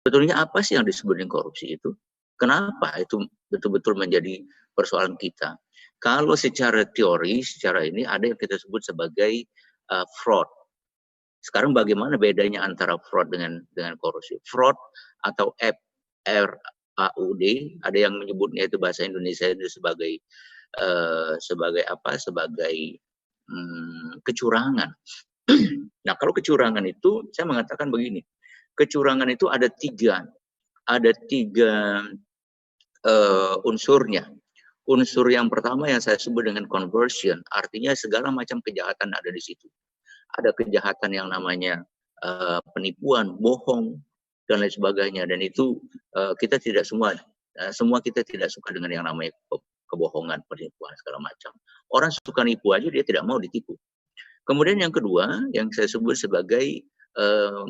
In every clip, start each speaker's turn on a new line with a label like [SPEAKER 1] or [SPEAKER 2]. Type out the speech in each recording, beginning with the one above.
[SPEAKER 1] Sebetulnya apa sih yang disebut dengan korupsi itu? Kenapa itu betul-betul menjadi persoalan kita? Kalau secara teori, secara ini ada yang kita sebut sebagai fraud. Sekarang bagaimana bedanya antara fraud dengan korupsi? Fraud atau FRAUD, ada yang menyebutnya itu bahasa Indonesia itu sebagai apa? Sebagai kecurangan. Nah, kalau kecurangan itu saya mengatakan begini, kecurangan itu ada tiga unsurnya. Unsur yang pertama yang saya sebut dengan conversion, artinya segala macam kejahatan ada di situ. Ada kejahatan yang namanya penipuan, bohong, dan lain sebagainya. Dan itu kita tidak semua kita tidak suka dengan yang namanya kebohongan, penipuan, segala macam. Orang suka nipu aja, dia tidak mau ditipu. Kemudian yang kedua, yang saya sebut sebagai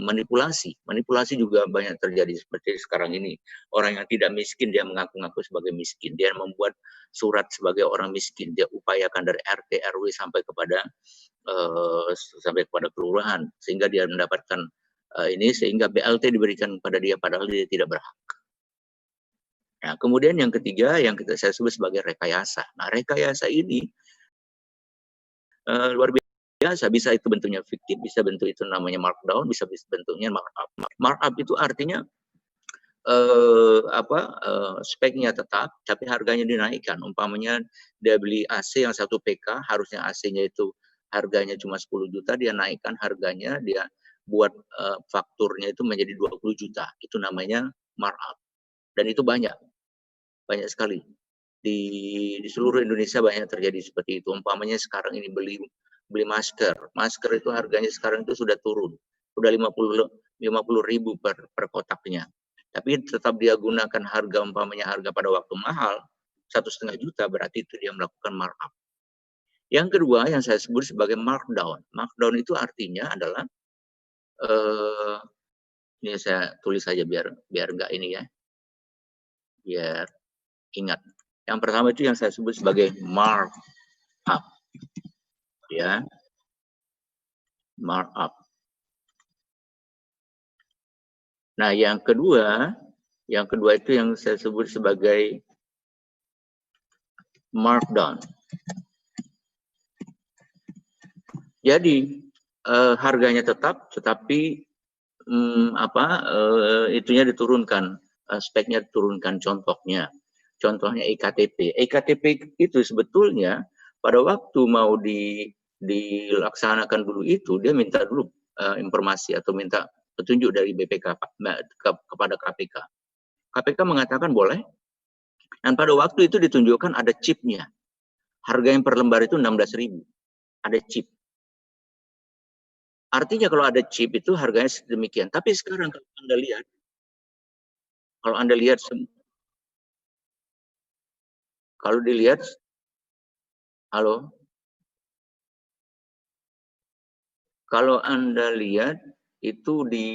[SPEAKER 1] manipulasi. Manipulasi juga banyak terjadi seperti sekarang ini. Orang yang tidak miskin, dia mengaku-ngaku sebagai miskin. Dia membuat surat sebagai orang miskin. Dia upayakan dari RT, RW sampai kepada kelurahan. Sehingga dia mendapatkan ini, sehingga BLT diberikan kepada dia, padahal dia tidak berhak. Nah, kemudian yang ketiga, yang saya sebut sebagai rekayasa. Nah, rekayasa ini luar biasa, bisa itu bentuknya fiktif, bisa bentuk itu namanya markdown, bisa bentuknya markup. Markup itu artinya speknya tetap, tapi harganya dinaikkan. Umpamanya dia beli AC yang 1 PK, harusnya AC-nya itu harganya cuma 10 juta, dia naikkan harganya, dia buat fakturnya itu menjadi 20 juta. Itu namanya markup. Dan itu banyak sekali. Di seluruh Indonesia banyak terjadi seperti itu. Umpamanya sekarang ini beli masker itu harganya sekarang itu sudah turun, sudah 50.000 per kotaknya, tapi tetap dia gunakan harga, umpamanya harga pada waktu mahal 1,5 juta, berarti itu dia melakukan markup. Yang kedua yang saya sebut sebagai markdown. Markdown itu artinya adalah ini saya tulis saja biar enggak ini ya, biar ingat. Yang pertama itu yang saya sebut sebagai markup, ya, markup. Nah, yang kedua itu yang saya sebut sebagai markdown. Jadi harganya tetap, tetapi itunya diturunkan, speknya diturunkan. Contohnya EKTP. EKTP itu sebetulnya pada waktu mau dilaksanakan dulu itu, dia minta dulu informasi atau minta petunjuk dari BPK kepada KPK. KPK mengatakan boleh, dan pada waktu itu ditunjukkan ada chipnya. Harga yang per lembar itu 16.000. Ada chip. Artinya kalau ada chip itu harganya sedemikian. Tapi sekarang kalau Anda lihat, kalau Anda lihat itu di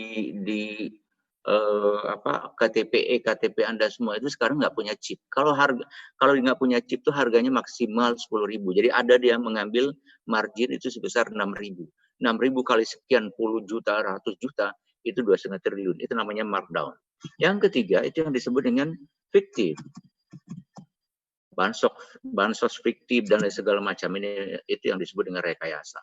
[SPEAKER 1] KTP KTP Anda semua itu sekarang nggak punya chip. Kalau nggak punya chip itu harganya maksimal 10.000. Jadi ada dia mengambil margin itu sebesar 6.000. 6.000 kali sekian puluh juta, ratus juta, itu 2,5 triliun. Itu namanya markdown. Yang ketiga itu yang disebut dengan fiktif. Bansos fiktif dan segala macam, ini itu yang disebut dengan rekayasa.